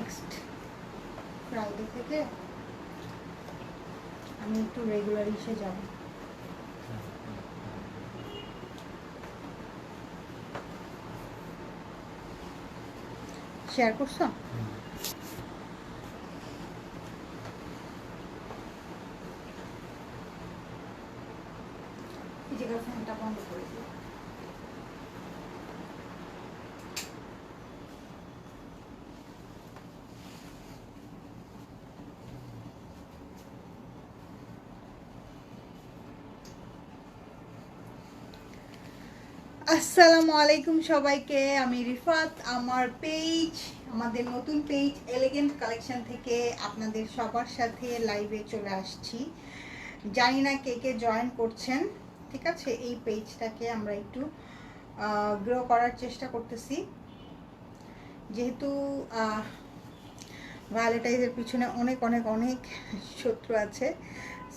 Next Friday থেকে আমি একটু রেগুলার এসে যাব। শেয়ার করছো? এই জায়গার ফ্যানটা বন্ধ করে দিও। আসসালামু আলাইকুম সবাইকে, আমি রিফাত। আমার পেজ, আমাদের নতুন পেজ এলিগেন্ট কালেকশন থেকে আপনাদের সবার সাথে লাইভে চলে আসছি। জানি না কে কে জয়েন করছেন, ঠিক আছে? এই পেজটাকে আমরা একটু গ্রো করার চেষ্টা করতেছি, যেহেতু ভ্যালেন্টাইনের পিছনে অনেক অনেক অনেক শত্রু আছে।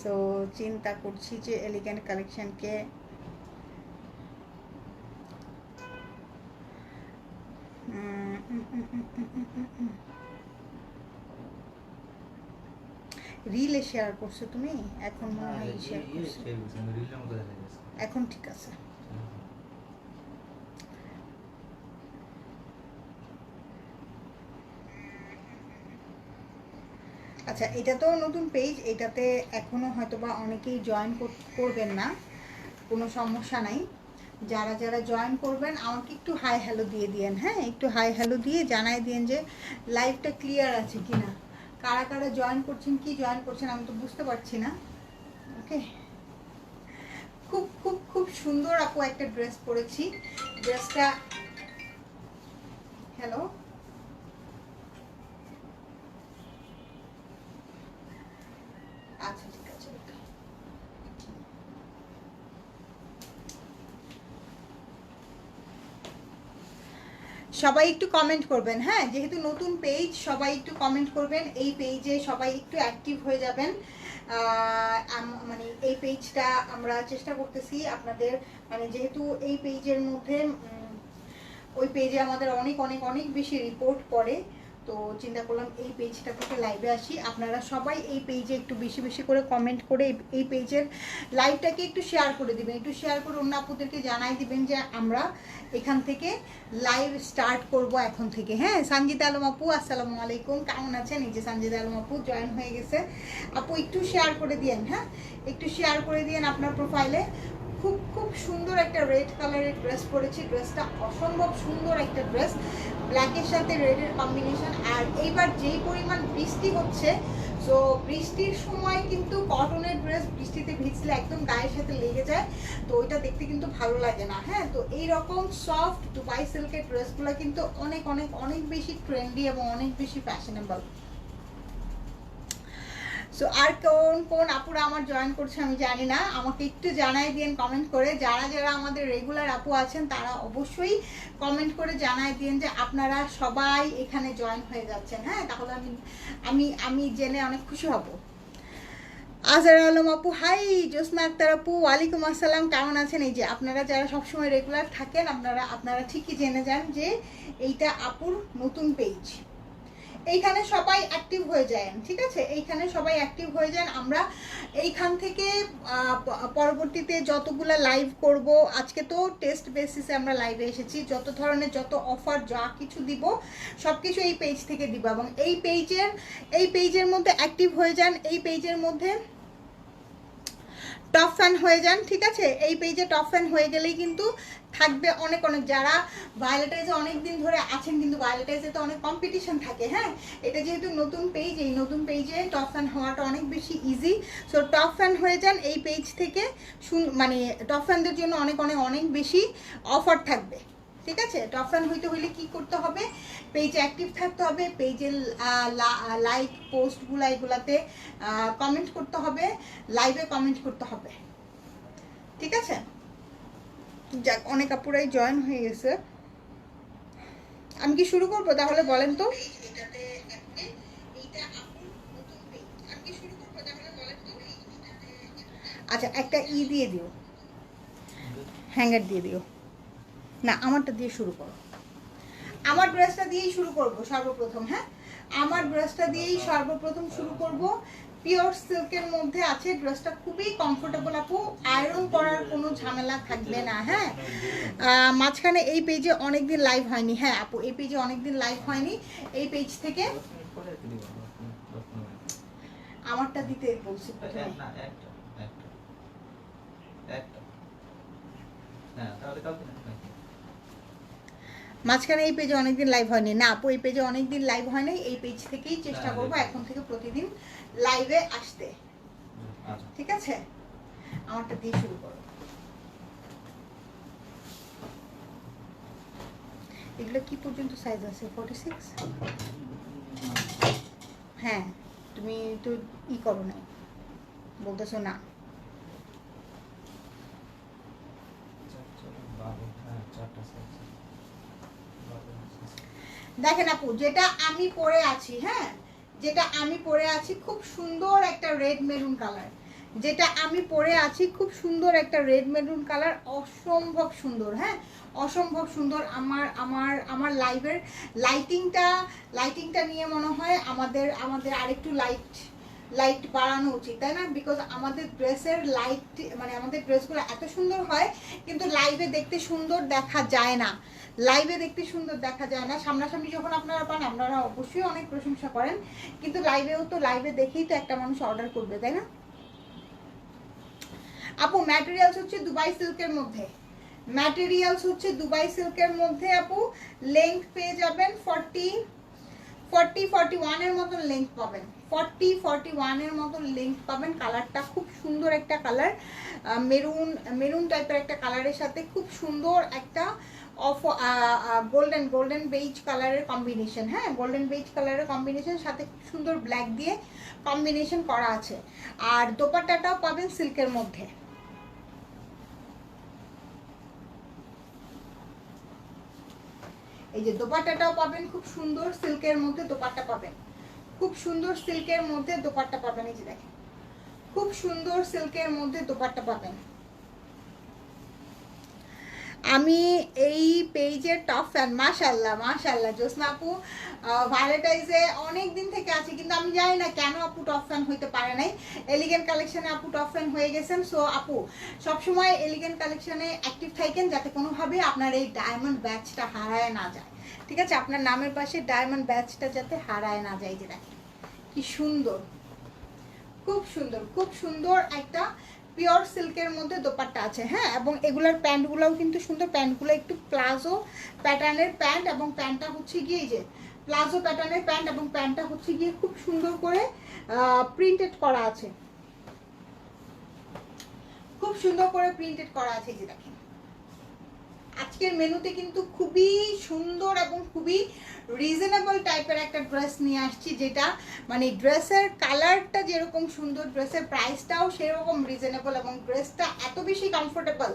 সো চিন্তা করছি যে এলিগেন্ট কালেকশনকে রিলে শেয়ার করছো তুমি? এখন মনে হয় শেয়ার করছো, এখন ঠিক আছে। আচ্ছা, এটা তো নতুন পেজ, এটাতে এখনো হয়তোবা অনেকেই জয়েন করবেন না, কোনো সমস্যা নাই। যারা যারা জয়েন করবেন আমাকে একটু হাই হ্যালো দিয়ে দিয়েন, হ্যাঁ? একটু হাই হ্যালো দিয়ে জানাই দিন যে লাইভটা ক্লিয়ার আছে কিনা, কারা কারা জয়েন করছেন, কি জয়েন করছেন আমি তো বুঝতে পারছি না। ওকে, খুব খুব খুব সুন্দর আপু একটা ড্রেস পরেছি। ড্রেসটা, হ্যালো, আচ্ছা ঠিক আছে। সবাই একটু কমেন্ট করবেন, হ্যাঁ? যেহেতু নতুন পেজ, সবাই একটু কমেন্ট করবেন। এই পেজে সবাই একটু অ্যাক্টিভ হয়ে যাবেন। মানে এই পেজটা আমরা চেষ্টা করতেছি আপনাদের, মানে যেহেতু এই পেজের মধ্যে ওই পেজে আমাদের অনেক অনেক অনেক বেশি রিপোর্ট পড়ে, তো চিন্তা করলাম এই পেজটা থেকে লাইভে আসি। আপনারা সবাই এই পেজে একটু বেশি বেশি করে কমেন্ট করে এই পেজের লাইভটাকে একটু শেয়ার করে দিবেন, একটু শেয়ার করে অন্য আপুদেরকে জানাই দিবেন যে আমরা এখান থেকে লাইভ স্টার্ট করব এখন থেকে, হ্যাঁ? সঞ্জিতা আলম আপু আসসালামু আলাইকুম, কেমন আছেন? এই যে সঞ্জিতা আলম আপু জয়েন হয়ে গেছে। আপু একটু শেয়ার করে দিয়েন, হ্যাঁ? একটু শেয়ার করে দিয়েন আপনার প্রোফাইলে। খুব খুব সুন্দর একটা রেড কালারের ড্রেস পরেছি। ড্রেসটা অসম্ভব সুন্দর একটা ড্রেস, ব্ল্যাকের সাথে রেডের কম্বিনেশন। আর এইবার যেই পরিমাণ বৃষ্টি হচ্ছে, সো বৃষ্টির সময় কিন্তু কটনের ড্রেস বৃষ্টিতে ভিজলে একদম গায়ের সাথে লেগে যায়, তো ওইটা দেখতে কিন্তু ভালো লাগে না, হ্যাঁ? তো এইরকম সফট দুবাই সিল্কের ড্রেসগুলো কিন্তু অনেক অনেক অনেক বেশি ট্রেন্ডি এবং অনেক বেশি ফ্যাশনেবল। সো আর কোন কোন আপুরা আমার জয়েন করছে আমি জানি না, আমাকে একটু জানাই দিন কমেন্ট করে। যারা যারা আমাদের রেগুলার আপু আছেন তারা অবশ্যই কমেন্ট করে জানাই দিন যে আপনারা সবাই এখানে জয়েন হয়ে যাচ্ছেন, হ্যাঁ? তাহলে আমি আমি আমি জেনে অনেক খুশি হব। আজহার আলম আপু হাই, জ্যোৎস্না আক্তার আপু ওয়ালাইকুম আসসালাম, কেমন আছেন? এই যে আপনারা যারা সবসময় রেগুলার থাকেন, আপনারা ঠিকই জেনে যান যে এইটা আপুর নতুন পেজ। এইখানে সবাই অ্যাক্টিভ হয়ে যান, ঠিক আছে? এইখানে সবাই অ্যাক্টিভ হয়ে যান। আমরা এইখান থেকে পরবর্তীতে যতগুলা লাইভ করব, আজকে তো টেস্ট বেসিসে আমরা লাইভে এসেছি, যত ধরনের যত অফার যা কিছু দিব সব কিছু এই পেজ থেকে দিব। এবং এই পেজের মধ্যে অ্যাক্টিভ হয়ে যান, এই পেজের মধ্যে টপ ফ্যান হয়ে যান, ঠিক আছে? এই পেজে টপ ফ্যান হয়ে গেলেই কিন্তু থাকবে অনেক অনেক, যারা ভায়োলেটাইজে অনেক দিন ধরে আছেন, কিন্তু ভায়োলেটাইজে তো অনেক কম্পিটিশন থাকে, হ্যাঁ? এটা যেহেতু নতুন পেজ, এই নতুন পেজে টপ ফ্যান হওয়াটা অনেক বেশি ইজি। সো টপ ফ্যান হয়ে যান এই পেজ থেকে, মানে টপ ফ্যানদের জন্য অনেক অনেক অনেক বেশি অফার থাকবে, ঠিক আছে? টপ ফ্যান হইতে হইলে কি করতে হবে? পেজে অ্যাক্টিভ থাকতে হবে, পেজের লাইক পোস্টগুলো এগুলাতে কমেন্ট করতে হবে, লাইভে কমেন্ট করতে হবে, ঠিক আছে? যাক, অনেক আপুরাই জয়েন হয়ে গেছে। আমি কি শুরু করবো তাহলে? বলেন তো। আচ্ছা, একটা দিয়ে দিও, হ্যাঙ্গার দিয়ে দিও। না, আমারটা দিয়ে শুরু করো, আমার ড্রেসটা দিয়েই শুরু করবো সর্বপ্রথম, হ্যাঁ? আমার ড্রেসটা দিয়েই সর্বপ্রথম শুরু করব। পিওর সিল্কের মধ্যে আছে, ড্রেসটা খুবই কমফোর্টেবল আপু, আয়রন করার কোনো ঝামেলা থাকবে না। হ্যাঁ, মাঝখানে এই পেজে অনেকদিন লাইভ হয়নি। হ্যাঁ আপু, এই পেজে অনেকদিন লাইভ হয়নি, এই পেজ থেকে আমারটা দিতে বলছি। মাঝখানে এই পেজে অনেকদিন লাইভ হয়নি না আপু, এই পেজে অনেকদিন লাইভ হয়নি, এই পেজ থেকেই চেষ্টা করবো এখন থেকে প্রতিদিন লাইভে আসতে। ঠিক আছে, আমারটা দিয়ে শুরু করো। এগুলো কি পর্যন্ত সাইজ আছে? 46? হ্যাঁ, তুমি তো ই করো না, বলতেছো না। দেখেন আপু, যেটা আমি পরে আছি, হ্যাঁ যেটা আমি পরে আছি খুব সুন্দর একটা রেড মেরুন কালার, যেটা আমি পরে আছি খুব সুন্দর একটা রেড মেরুন কালার, অসম্ভব সুন্দর। হ্যাঁ, অসম্ভব সুন্দর। আমার আমার আমার লাইভের লাইটিংটা নিয়ে মনে হয় আমাদের আরেকটু লাইট বাড়ানো উচিত, তাই না? বিকজ আমাদের ড্রেসের লাইট মানে আমাদের ড্রেসগুলো এত সুন্দর হয় কিন্তু লাইভে দেখতে সুন্দর দেখা যায় না, লাইভে দেখতে সুন্দর দেখা যায় না। সামনাসামনি যখন আপনারা পান আপনারা অবশ্যই অনেক প্রশংসা করেন, কিন্তু লাইভেও তো লাইভে দেখেই তো একটা মানুষ অর্ডার করবে, তাই না? আপু ম্যাটেরিয়ালস হচ্ছে দুবাই সিল্কের মধ্যে, ম্যাটেরিয়ালস হচ্ছে দুবাই সিল্কের মধ্যে আপু। লেংথ পেয়ে যাবেন 41 এর মতন লেংথ পাবেন, 41 এর মতন লেংথ পাবেন। কালারটা খুব সুন্দর একটা কালার, মেরুন টাইপের একটা কালারের সাথে খুব সুন্দর একটা অফ গোল্ডেন বেজ কালারের কম্বিনেশন। হ্যাঁ, গোল্ডেন বেজ কালারের কম্বিনেশন সাথে খুব সুন্দর ব্ল্যাক দিয়ে কম্বিনেশন করা আছে। আর দোপাট্টাটাও পাবেন সিল্কের মধ্যে। এই যে দোপাট্টাটাও পাবেন খুব সুন্দর সিল্কের মধ্যে, দোপাট্টা পাবেন খুব সুন্দর সিল্কের মধ্যে, দোপাট্টা পাবেন। এই যে দেখেন, খুব সুন্দর সিল্কের মধ্যে দোপাট্টা পাবেন। আমি এই পেজের টপ ফ্যান। মাশাআল্লাহ মাশাআল্লাহ জোসনা আপু, ভ্যালেন্টাইন্সে অনেক দিন থেকে আছি, কিন্তু আমি জানি না কেন আপু টপ ফ্যান হইতে পারে নাই। এলিগেন্ট কালেকশনে আপু টপ ফ্যান হয়ে গেছেন। সো আপু সবসময় এলিগেন্ট কালেকশনে অ্যাক্টিভ থাকেন, যাতে কোনোভাবে আপনার এই ডায়মন্ড ব্যাচটা হারায় না যায়। ঠিক আছে, আপনার নামের পাশে ডায়মন্ড ব্যাচটা যাতে হারায় না যায়। যে দেখেন কি সুন্দর, খুব সুন্দর, খুব সুন্দর একটা পিওর সিল্কের মধ্যে দোপাট্টা আছে। হ্যাঁ, এবং এগুলার প্যান্টগুলোও কিন্তু সুন্দর, প্যান্টগুলো একটু প্লাজো প্যাটার্নের প্যান্ট, এবং প্যান্টটা হচ্ছে গিয়ে এই যে প্লাজো প্যাটার্নের প্যান্ট, এবং প্যান্টটা হচ্ছে গিয়ে খুব সুন্দর করে প্রিন্টেড করা আছে, খুব সুন্দর করে প্রিন্টেড করা আছে। এই যে দেখেন, আজকের মেনুতে কিন্তু খুবই সুন্দর এবং খুবই রিজনেবল টাইপের একটা ড্রেস নিয়ে আসছি, যেটা মানে ড্রেসের কালারটা যেরকম সুন্দর, ড্রেসের প্রাইসটাও সেরকম রিজনেবল, এবং ড্রেসটা এত বেশি কমফোর্টেবল।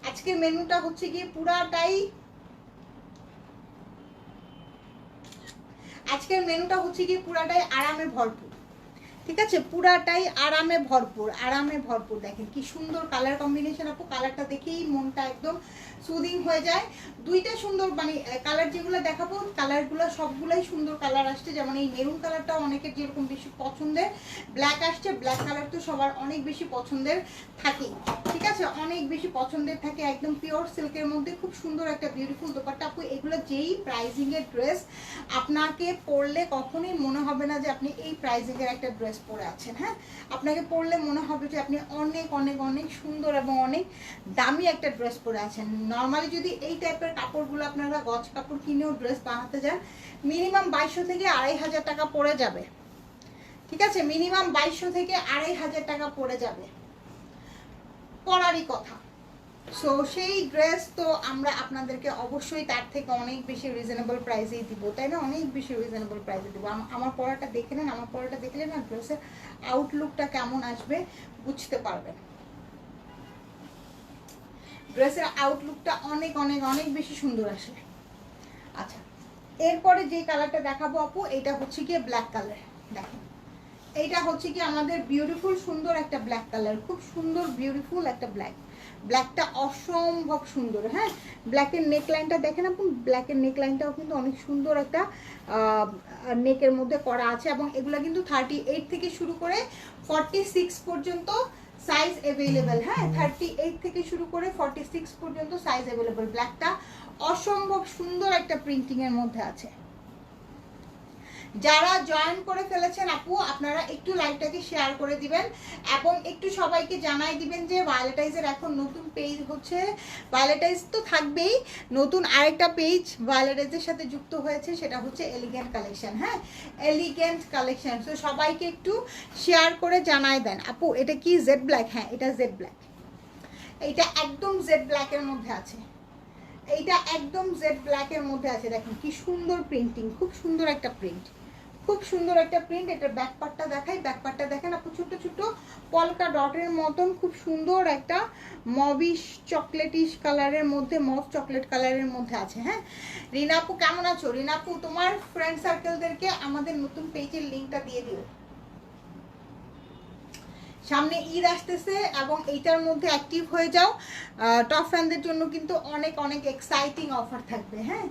আজকের মেনুটা হচ্ছে গিয়ে পুরাটাই আরামে ভরপুর। ঠিক আছে, পুরাটাই আরামে ভরপুর। দেখেন কি সুন্দর কালার কম্বিনেশন আপু, কালারটা দেখেই মনটা একদম সুদিং হয়ে যায়। দুইটা সুন্দর মানে কালার যেগুলো দেখাবো কালারগুলো সবগুলাই সুন্দর কালার আসছে। যেমন এই মেরুন কালারটাও অনেকের যেরকম বেশি পছন্দের, ব্ল্যাক আসছে, ব্ল্যাক কালার তো সবার অনেক বেশি পছন্দের থাকে। ঠিক আছে, অনেক বেশি পছন্দের থাকে। একদম পিওর সিল্কের মধ্যে খুব সুন্দর একটা বিউটিফুল দোপাট্টা আপু। এগুলো যেই প্রাইজিং এর ড্রেস, আপনাকে পরলে কখনোই মনে হবে না যে আপনি এই প্রাইজিং এর একটা ড্রেস পরে আছেন। হ্যাঁ, আপনাকে পরলে মনে হবে যে আপনি অনেক অনেক অনেক সুন্দর এবং অনেক দামি একটা ড্রেস পরে আছেন। নর্মালি যদি এই টাইপের কাপড়গুলো আপনারা গজ কাপড় কিনেও ড্রেস বানাতে যান, মিনিমাম 2200 থেকে 2500 টাকা পড়ে যাবে। ঠিক আছে, মিনিমাম 2200 থেকে 2500 টাকা পড়ে যাবে, পরারই কথা। সো সেই ড্রেস তো আমরা আপনাদেরকে অবশ্যই তার থেকে অনেক বেশি রিজনেবল প্রাইসেই দিব, তাই না? অনেক বেশি রিজনেবল প্রাইসে দিব। আমার পরাটা দেখে নেন, আমার পরাটা দেখলে না ড্রেসের আউটলুকটা কেমন আসবে বুঝতে পারবেন। ড্রেসের আউটলুকটা অনেক অনেক অনেক বেশি সুন্দর আসে। আচ্ছা, এরপরে যে কালারটা দেখাবো আপু, এটা হচ্ছে গিয়ে ব্ল্যাক কালার। দেখেন এইটা হচ্ছে কি আমাদের বিউটিফুল সুন্দর একটা ব্ল্যাক কালার, খুব সুন্দর বিউটিফুল একটা ব্ল্যাকটা অসম্ভব সুন্দর। হ্যাঁ, ব্ল্যাকের নেকলাইনটা দেখেন আপনি, ব্ল্যাকের নেকলাইনটাও কিন্তু অনেক সুন্দর একটা নেকের মধ্যে করা আছে, এবং এগুলো কিন্তু 38 থেকে শুরু করে 46 পর্যন্ত সাইজ অ্যাভেলেবেল। হ্যাঁ, 38 থেকে শুরু করে 46 পর্যন্ত সাইজ অ্যাভেলেবেল। ব্ল্যাকটা অসম্ভব সুন্দর একটা প্রিন্টিং এর মধ্যে আছে। যারা জয়েন করে ফেলেছেন আপু, আপনারা একটু লাইভটাকে শেয়ার করে দিবেন এবং একটু সবাইকে জানাই দিবেন যে ভায়োলেটাইজের এখন নতুন পেজ হচ্ছে। ভায়োলেটাইজ তো থাকবেই, নতুন আরেকটা পেজ ভায়োলেটাইজের সাথে যুক্ত হয়েছে, সেটা হচ্ছে এলিগেন্ট কালেকশন। হ্যাঁ, এলিগেন্ট কালেকশন। তো সবাইকে একটু শেয়ার করে জানাই দেন। আপু এটা কি জেড ব্ল্যাক? হ্যাঁ, এটা জেড ব্ল্যাক। এইটা একদম জেড ব্ল্যাকের মধ্যে আছে, এইটা একদম জেড ব্ল্যাকের মধ্যে আছে। দেখেন কি সুন্দর প্রিন্টিং, খুব সুন্দর একটা প্রিন্ট, খুব সুন্দর একটা প্রিন্ট। এটার ব্যাক পার্টটা দেখাই, ব্যাক পার্টটা দেখেন আপু, ছোট ছোট পলকা ডটের মতন খুব সুন্দর একটা মবিশ চকলেটিশ কালারের মধ্যে, মভ চকলেট কালারের মধ্যে আছে। হ্যাঁ, রিনা আপু কেমন আছো? রিনা আপু তোমার ফ্রেন্ড সার্কেলদেরকে আমাদের নতুন পেজের লিঙ্কটা দিয়ে দিও। সামনে ঈদ আসতেছে এবং এইটার মধ্যে অ্যাক্টিভ হয়ে যাও। টপ ফ্যানদের জন্য কিন্তু অনেক অনেক এক্সাইটিং অফার থাকবে। হ্যাঁ,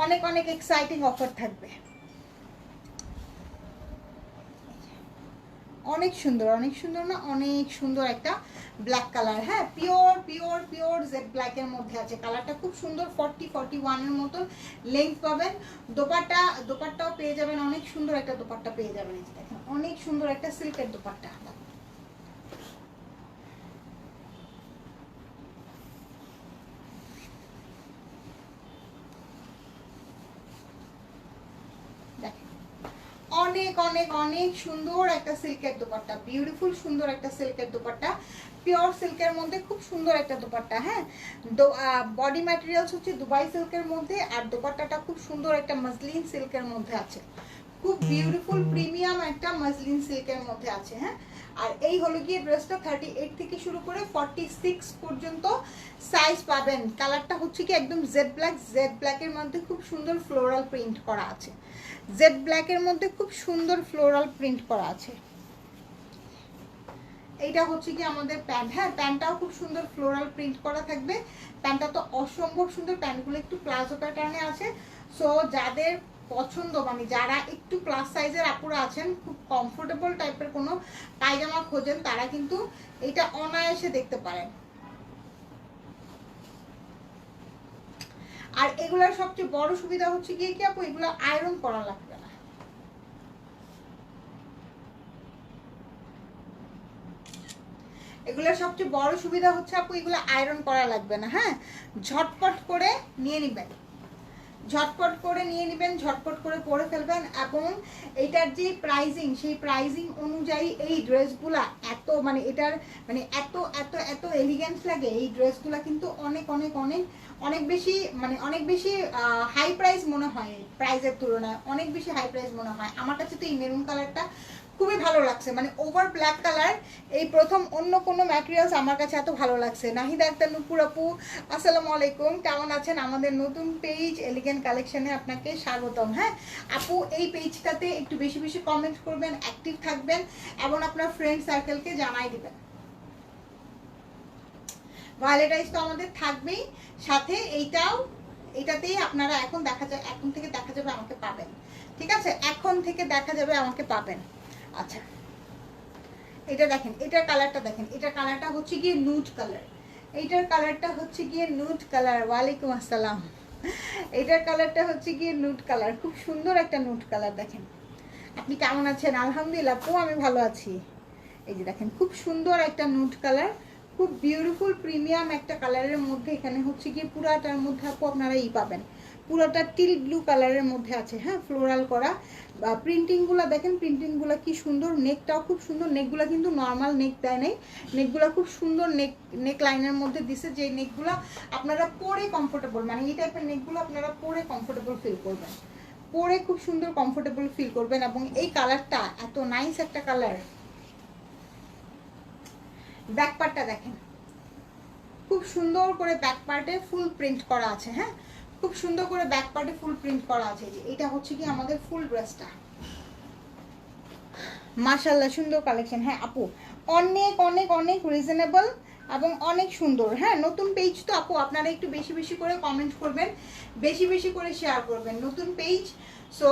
অনেক অনেক এক্সাইটিং অফার থাকবে। অনেক সুন্দর, অনেক সুন্দর না? অনেক সুন্দর একটা ব্ল্যাক কালার। হ্যাঁ, পিওর পিওর পিওর জেড ব্ল্যাকের মধ্যে আছে। কালারটা খুব সুন্দর, 40-41 এর মতো লেন্থ পাবেন। দোপাট্টাও পেয়ে যাবেন, অনেক সুন্দর একটা দোপাট্টা পেয়ে যাবেন। এই যে দেখেন, অনেক সুন্দর একটা সিল্কের দোপাট্টা। অনেক অনেক অনেক সুন্দর একটা সিল্কের দোপাট্টা, বিউটিফুল সুন্দর একটা সিল্কের দোপাট্টা, পিওর সিল্কের মধ্যে খুব সুন্দর একটা দোপাট্টা। হ্যাঁ, বডি ম্যাটেরিয়ালস হচ্ছে দুবাই সিল্কের মধ্যে, আর দোপাট্টাটা খুব সুন্দর একটা মসলিন সিল্কের মধ্যে আছে, খুব বিউটিফুল প্রিমিয়াম একটা মসলিন সিল্কের মধ্যে আছে। হ্যাঁ, আর এই হলো গিয়ে ড্রেসটা 38 থেকে শুরু করে 46 পর্যন্ত সাইজ পাবেন। কালারটা হচ্ছে কি একদম জেড ব্ল্যাকের মধ্যে খুব সুন্দর ফ্লোরাল প্রিন্ট করা আছে, জেড ব্ল্যাকের মধ্যে খুব সুন্দর ফ্লোরাল প্রিন্ট করা আছে। এইটা হচ্ছে কি আমাদের প্যান্ট। হ্যাঁ, প্যান্টটাও খুব সুন্দর ফ্লোরাল প্রিন্ট করা থাকবে। প্যান্টটা তো অসম্ভব সুন্দর, প্যান্টগুলো একটু প্লাজো প্যাটার্নে আছে। সো যাদের পছন্দ, মানে যারা একটু প্লাস সাইজের আপুরা আছেন, খুব কমফোর্টেবল টাইপের কোনো পায়জামা খোঁজেন, তারা কিন্তু এটা অনায়াসে দেখতে পারেন। আর এগুলার সবচেয়ে বড় সুবিধা হচ্ছে গিয়ে কি আপু, এগুলো আয়রন করা লাগবে না। এগুলোর সবচেয়ে বড় সুবিধা হচ্ছে আপু, এগুলো আয়রন করা লাগবে না। হ্যাঁ, ঝটপট করে নিয়ে নেবেন, ঝটপট করে নিয়ে নেবেন, ঝটপট করে পরে ফেলবেন। এবং এটার যে প্রাইজিং, সেই প্রাইজিং অনুযায়ী এই ড্রেসগুলা এত, মানে এটার মানে এত এত এত এলিগেন্স লাগে। এই ড্রেসগুলা কিন্তু অনেক অনেক অনেক অনেক বেশি, মানে অনেক বেশি হাই প্রাইস মনে হয়, প্রাইসের তুলনায় অনেক বেশি হাই প্রাইস মনে হয়। আমার কাছে তো এই মেরুন কালারটা খুবই ভালো লাগছে, মানে ওভার ব্ল্যাক কালার এই প্রথম অন্য কোনো ম্যাটেরিয়ালস আমার কাছে এত ভালো লাগছে। নাহিদা আক্তার নূপুর আপু আসসালামু আলাইকুম, কেমন আছেন? আমাদের নতুন পেজ এলিগেন্ট কালেকশনে আপনাকে স্বাগতম। হ্যাঁ আপু, এই পেজটাতে একটু বেশি বেশি কমেন্ট করবেন, অ্যাক্টিভ থাকবেন এবং আপনার ফ্রেন্ড সার্কেলকে জানাই দিবেন। ভায়োলেটাইজ তো আমাদের থাকবেই, সাথে এইটাতেই আপনারা এখন থেকে দেখা যাবে আমাকে পাবেন। ঠিক আছে, এখন থেকে দেখা যাবে আমাকে পাবেন। আচ্ছা, এটা দেখেন, এটার কালারটা দেখেন, এটার কালারটা হচ্ছে গিয়ে নুড কালার, এইটার কালারটা হচ্ছে গিয়ে নুড কালার। ওয়ালাইকুম আসসালাম। এটার কালারটা হচ্ছে গিয়ে নুড কালার, খুব সুন্দর একটা নুড কালার। দেখেন আপনি কেমন আছেন? আলহামদুলিল্লাহ আপু, আমি ভালো আছি। এই যে দেখেন, খুব সুন্দর একটা নুড কালার, খুব বিউটিফুল প্রিমিয়াম একটা কালারের মধ্যে। এখানে হচ্ছে গিয়ে পুরাটার মধ্যে আপু আপনারা পাবেন, পুরোটা টিল ব্লু কালারের মধ্যে আছে। হ্যাঁ, ফ্লোরাল করা প্রিন্টিংগুলো দেখেন, প্রিন্টিংগুলো কি সুন্দর। নেকটাও খুব সুন্দর, নেকগুলো কিন্তু নর্মাল নেক দেয় নাই, নেকগুলো খুব সুন্দর নেক লাইনের মধ্যে দিছে, যে নেকগুলো আপনারা পরে কমফোর্টেবল, মানে এই টাইপের নেকগুলো আপনারা পরে কমফোর্টেবল ফিল করবেন, পরে খুব সুন্দর কমফোর্টেবল ফিল করবেন। এবং এই কালারটা এত নাইস একটা কালার। ব্যাক পার্টটা দেখেন, খুব সুন্দর করে ব্যাক পার্টে ফুল প্রিন্ট করা আছে। হ্যাঁ, খুব সুন্দর করে ব্যাক পার্টে ফুল প্রিন্ট করা আছে। যে এটা হচ্ছে কি আমাদের ফুল ড্রেসটা, মাশাআল্লাহ সুন্দর কালেকশন। হ্যাঁ আপু, অনেক অনেক অনেক রিজনেবল এবং অনেক সুন্দর। হ্যাঁ, নতুন পেজ তো আপু, আপনারা একটু বেশি বেশি করে কমেন্ট করবেন, বেশি বেশি করে শেয়ার করবেন, নতুন পেজ। সো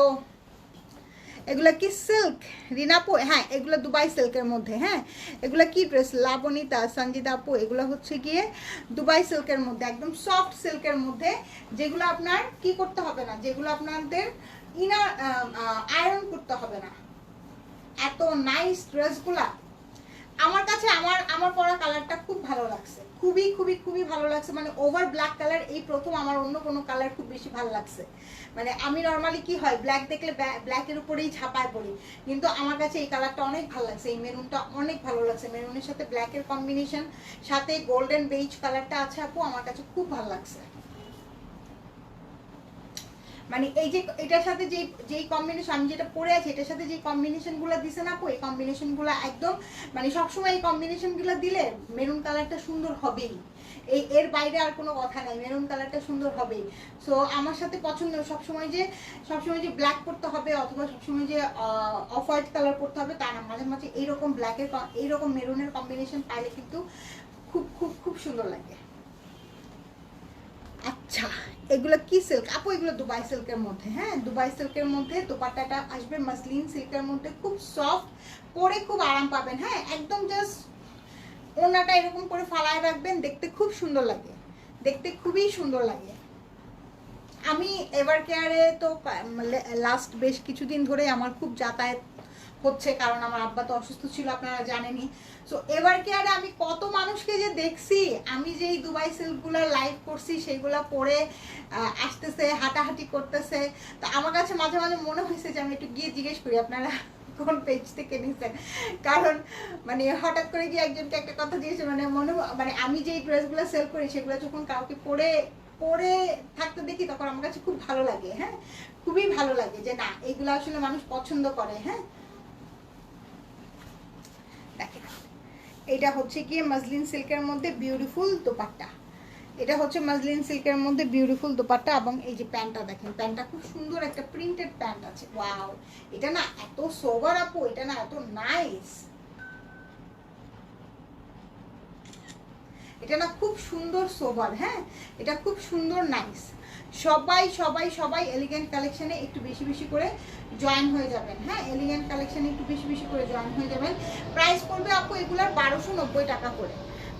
এগুলা কি সিল্ক রিনাপু? হ্যাঁ, এগুলো দুবাই সিল্কের মধ্যে। হ্যাঁ, এগুলা কি ড্রেস লাবণিতা সঞ্জিতা আপু? এগুলো হচ্ছে গিয়ে দুবাই সিল্কের মধ্যে, একদম সফট সিল্কের মধ্যে, যেগুলো আপনার কি করতে হবে না, যেগুলো আপনাদের ইনার আয়রন করতে হবে না। এত নাইস ড্রেসগুলা আমার কাছে, আমার পরা কালারটা খুব ভালো লাগছে, খুবই খুবই খুবই ভালো লাগছে। মানে ওভার ব্ল্যাক কালার এই প্রথম আমার অন্য কোনো কালার খুব বেশি ভালো লাগছে। মানে আমি নর্মালি কি হয়, ব্ল্যাক দেখলে ব্ল্যাকের উপরেই ঝাঁপায় পড়ি, কিন্তু আমার কাছে এই কালারটা অনেক ভালো লাগছে, এই মেরুনটা অনেক ভালো লাগছে। মেরুনের সাথে ব্ল্যাকের কম্বিনেশন, সাথে গোল্ডেন বেজ কালারটা আছে আপু, আমার কাছে খুব ভালো লাগছে। মানে এই যে এটার সাথে যেই কম্বিনেশন আমি যেটা পরে আছি, এটার সাথে যে কম্বিনেশনগুলো দিছে না আপু, এই কম্বিনেশনগুলো একদম মানে সবসময় এই কম্বিনেশনগুলো দিলে মেরুন কালারটা সুন্দর হবেই। এর বাইরে আর কোনো কথা নাই, মেরুন কালারটা সুন্দর হবেই। সো আমার সাথে পছন্দ সবসময় যে ব্ল্যাক পরতে হবে, অথবা সবসময় যে অফ হোয়াইট কালার পরতে হবে তা না, মাঝে মাঝে এইরকম ব্ল্যাকের এইরকম মেরুনের কম্বিনেশন পাইলে কিন্তু খুব খুব খুব সুন্দর লাগে। আচ্ছা, এগুলো কি সিল্ক আপু? এগুলো দুবাই সিল্কের মধ্যে। হ্যাঁ, দুবাই সিল্কের মধ্যে দোপাট্টাটা আসবে মাসলিন সিল্কের মধ্যে, খুব সফট, পরে খুব আরাম পাবেন। হ্যাঁ, একদম জাস্ট ওড়নাটা এরকম করে ফালায় রাখবেন, দেখতে খুব সুন্দর লাগে, দেখতে খুবই সুন্দর লাগে। আমি এভার কেয়ারে তো লাস্ট বেশ কিছুদিন ধরে আমার খুব যাতায়াত হচ্ছে, কারণ আমার আব্বা তো অসুস্থ ছিল, আপনারা জানেনই। সো এভার কেয়ারে আমি কত মানুষকে যে দেখছি, আমি যেই দুবাই সিল্কগুলো লাইভ করছি সেইগুলো পরে আসতেছে, হাঁটাহাঁটি করতেছে। তো আমার কাছে মাঝে মাঝে মনে হয়েছে যে আমি একটু গিয়ে জিজ্ঞেস করি আপনারা কোন পেজ থেকে নিচ্ছেন, কারণ মানে হঠাৎ করে গিয়ে একজনকে একটা কথা দিয়েছে, মানে আমি যেই ড্রেসগুলো সেল করি সেগুলো যখন কাউকে পরে থাকতে দেখি, তখন আমার কাছে খুব ভালো লাগে। হ্যাঁ, খুবই ভালো লাগে যে না, এগুলো আসলে মানুষ পছন্দ করে। হ্যাঁ, দেখেন এটা হচ্ছে গিয়ে মসলিন সিল্কের মধ্যে বিউটিফুল দোপাট্টা, এটা হচ্ছে মসলিন সিল্কের মধ্যে বিউটিফুল দোপাট্টা। এবং এই যে প্যান্টটা দেখেন, প্যান্টটা খুব সুন্দর একটা প্রিন্টেড প্যান্ট আছে। ওয়াও, এটা না এত সোবার আপু, এটা না এত নাইস, এটা না খুব সুন্দর সোবার। হ্যাঁ, এটা খুব সুন্দর নাইস। সবাই সবাই সবাই এলিগেন্ট কালেকশনে একটু বেশি বেশি করে জয়েন হয়ে যাবেন। হ্যাঁ, এলিগেন্ট কালেকশনে একটু বেশি বেশি করে জয়েন হয়ে যাবেন। প্রাইস পড়বে আপু এগুলার 1290 টাকা করে,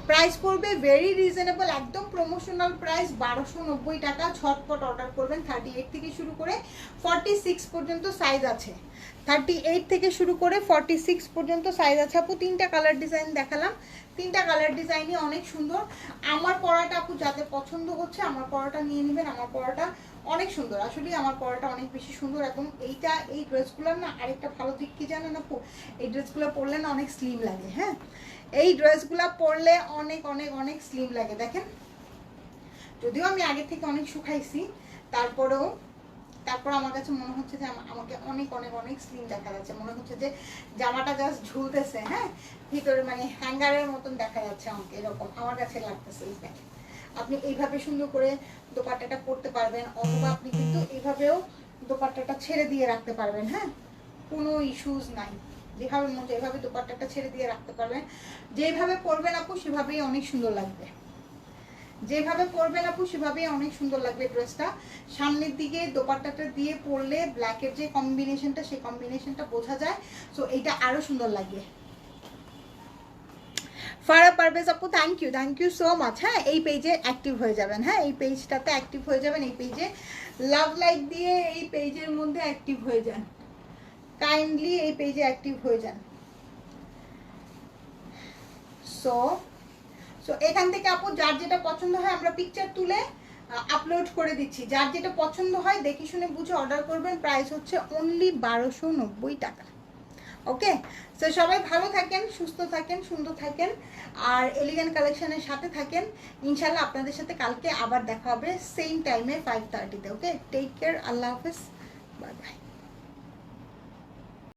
প্রাইস পড়বে ভেরি রিজনেবল, একদম প্রমোশনাল প্রাইস 1290 টাকা। ঝটপট অর্ডার করবেন। 38 থেকে শুরু করে 46 পর্যন্ত সাইজ আছে, 38 থেকে শুরু করে 46 পর্যন্ত সাইজ আছে আপু। 3টা কালার ডিজাইন দেখালাম, 3টা কালার ডিজাইনই অনেক সুন্দর। আমার পরাটা আপু যাদের পছন্দ হচ্ছে, আমার পরাটা নিয়ে নেবেন। আমার পরাটা অনেক সুন্দর, আসলে আমার পরাটা অনেক বেশি সুন্দর। এবং এই ড্রেসগুলোর না আরেকটা ভালো দিক কি জানেন আপু, এই ড্রেসগুলো পরলে না অনেক স্লিম লাগে। হ্যাঁ, এই ড্রেসগুলো পরলে অনেক অনেক অনেক স্লিম লাগে। দেখেন, যদিও আমি আগে থেকে অনেক শুকাইছি, তারপর আমার কাছে মনে হচ্ছে যে আমাকে অনেক অনেক অনেক স্লিম দেখা যাচ্ছে, মনে হচ্ছে যে জামাটা জাস্ট ঝুলতেছে। হ্যাঁ, ভিতরে মানে হ্যাঙ্গারের মতন দেখা যাচ্ছে আমাকে, এরকম আমার কাছে লাগতেছে। আপনি এইভাবে সুন্দর করে দোপাট্টাটা পরতে পারবেন, অথবা আপনি কিন্তু এইভাবেও দোপাট্টাটা ছেড়ে দিয়ে রাখতে পারবেন। হ্যাঁ, কোনো ইস্যুজ নাই, যেভাবে মন চায় এভাবে দোপাট্টাটা ছেড়ে দিয়ে রাখতে পারবেন। যেভাবে পরবেন আপু সেভাবেই অনেক সুন্দর লাগবে, যেভাবে পরবেন আপু সেভাবেই অনেক সুন্দর লাগবে ড্রেসটা। সামনের দিকে দোপাট্টাটা দিয়ে পরলে ব্ল্যাকের যে কম্বিনেশনটা, সেই কম্বিনেশনটা বোঝা যায়। সো এইটা আরো সুন্দর লাগে। ফারা পারভেজ আপু, থ্যাংক ইউ সো মাচ। হ্যাঁ, এই পেজে অ্যাক্টিভ হয়ে যাবেন। হ্যাঁ, এই পেজটাতে অ্যাক্টিভ হয়ে যাবেন, এই পেজে লাভ লাইক দিয়ে এই পেজের মধ্যে অ্যাক্টিভ হয়ে যান, কাইন্ডলি এই পেজে অ্যাক্টিভ হয়ে যান। সো এখান থেকে আপু যার যেটা পছন্দ হয় আমরা পিকচার তুলে আপলোড করে দিচ্ছি। যার যেটা পছন্দ হয় দেখে শুনে বুঝে অর্ডার করবেন। প্রাইস হচ্ছে অনলি 1290 টাকা। ওকে, সো সবাই ভালো থাকেন, সুস্থ থাকেন, সুন্দর থাকেন, আর এলিগেন্ট কালেকশনের সাথে থাকেন। ইনশাল্লাহ আপনাদের সাথে কালকে আবার দেখা হবে সেম টাইমে 5:30-তে। ওকে, টেক কেয়ার, আল্লাহ হাফেজ, বাই বাই।